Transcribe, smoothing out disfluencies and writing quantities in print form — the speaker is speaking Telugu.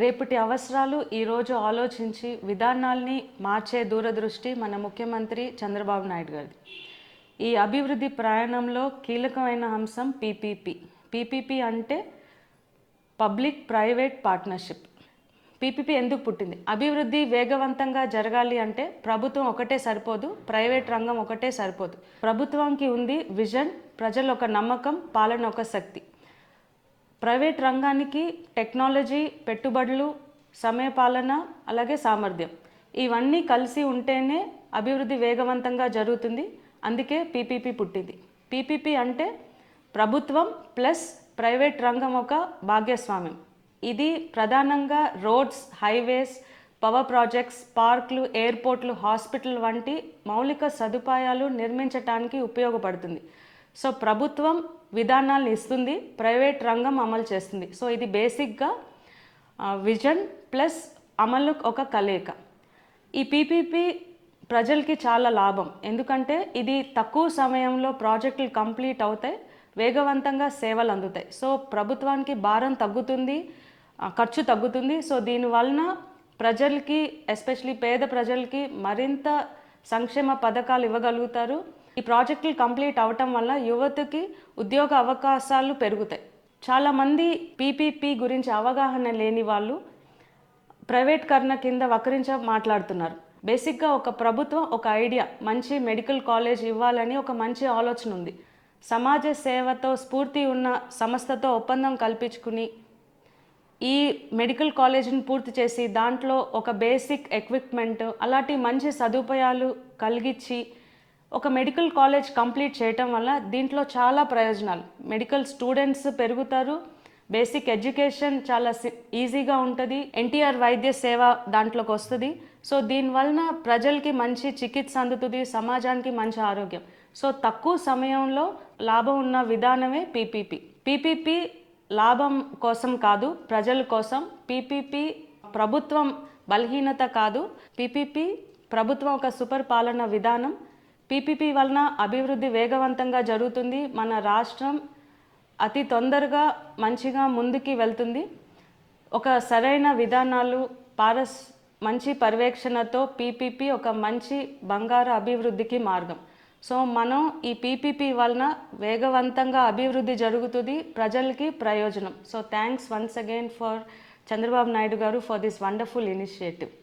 రేపటి అవసరాలు ఈరోజు ఆలోచించి విధానాల్ని మార్చే దూరదృష్టి మన ముఖ్యమంత్రి చంద్రబాబు నాయుడు గారిది. ఈ అభివృద్ధి ప్రయాణంలో కీలకమైన అంశం పీపీపీ. పీపీపీ అంటే పబ్లిక్ ప్రైవేట్ పార్ట్నర్షిప్. పీపీపీ ఎందుకు పుట్టింది? అభివృద్ధి వేగవంతంగా జరగాలి అంటే ప్రభుత్వం ఒకటే సరిపోదు, ప్రైవేట్ రంగం ఒకటే సరిపోదు. ప్రభుత్వానికి ఉంది విజన్, ప్రజల ఒక నమ్మకం, పాలన ఒక శక్తి. ప్రైవేట్ రంగానికి టెక్నాలజీ, పెట్టుబడులు, సమయపాలన, అలాగే సామర్థ్యం, ఇవన్నీ కలిసి ఉంటేనే అభివృద్ధి వేగవంతంగా జరుగుతుంది. అందుకే పీపీపీ పుట్టింది. పీపీపీ అంటే ప్రభుత్వం ప్లస్ ప్రైవేట్ రంగం ఒక భాగస్వామ్యం. ఇది ప్రధానంగా రోడ్స్, హైవేస్, పవర్ ప్రాజెక్ట్స్, పార్కులు, ఎయిర్పోర్ట్లు, హాస్పిటల్ వంటి మౌలిక సదుపాయాలు నిర్మించడానికి ఉపయోగపడుతుంది. సో ప్రభుత్వం విధానాలను ఇస్తుంది, ప్రైవేట్ రంగం అమలు చేస్తుంది. సో ఇది బేసిక్గా విజన్ ప్లస్ అమలు ఒక కలయిక. ఈ పీపీపీ ప్రజలకి చాలా లాభం, ఎందుకంటే ఇది తక్కువ సమయంలో ప్రాజెక్టులు కంప్లీట్ అవుతాయి, వేగవంతంగా సేవలు అందుతాయి. సో ప్రభుత్వానికి భారం తగ్గుతుంది, ఖర్చు తగ్గుతుంది. సో దీనివలన ప్రజలకి, ఎస్పెషలీ పేద ప్రజలకి మరింత సంక్షేమ పథకాలు ఇవ్వగలుగుతారు. ఈ ప్రాజెక్టులు కంప్లీట్ అవటం వల్ల యువతకి ఉద్యోగ అవకాశాలు పెరుగుతాయి. చాలామంది పీపీపీ గురించి అవగాహన లేని వాళ్ళు ప్రైవేట్కరణ కింద మాట్లాడుతున్నారు. బేసిక్గా ఒక ప్రభుత్వం ఒక ఐడియా, మంచి మెడికల్ కాలేజ్ ఇవ్వాలని ఒక మంచి ఆలోచన ఉంది. సమాజ సేవతో స్ఫూర్తి ఉన్న సంస్థతో ఒప్పందం కల్పించుకుని ఈ మెడికల్ కాలేజీని పూర్తి చేసి దాంట్లో ఒక బేసిక్ ఎక్విప్మెంట్, అలాంటి మంచి సదుపాయాలు కలిగించి ఒక మెడికల్ కాలేజ్ కంప్లీట్ చేయటం వల్ల దీంట్లో చాలా ప్రయోజనాలు. మెడికల్ స్టూడెంట్స్ పెరుగుతారు, బేసిక్ ఎడ్యుకేషన్ చాలా ఈజీగా ఉంటుంది, ఎన్టీఆర్ వైద్య సేవ దాంట్లోకి వస్తుంది. సో దీనివలన ప్రజలకి మంచి చికిత్స అందుతుంది, సమాజానికి మంచి ఆరోగ్యం. సో తక్కువ సమయంలో లాభం ఉన్న విధానమే పీపీపీ. పీపీపీ లాభం కోసం కాదు, ప్రజల కోసం. పీపీపీ ప్రభుత్వం బలహీనత కాదు, పీపీపీ ప్రభుత్వం ఒక సూపర్ పాలన విధానం. పీపీపీ వలన అభివృద్ధి వేగవంతంగా జరుగుతుంది, మన రాష్ట్రం అతి తొందరగా మంచిగా ముందుకి వెళ్తుంది. ఒక సరైన విధానాలు, మంచి పర్యవేక్షణతో పీపీపీ ఒక మంచి బంగారు అభివృద్ధికి మార్గం. సో మనం ఈ పీపీపీ వలన వేగవంతంగా అభివృద్ధి జరుగుతుంది, ప్రజలకి ప్రయోజనం. So thanks once again for Chandrababu Naidu గారు ఫర్ దిస్ వండర్ఫుల్ ఇనిషియేటివ్.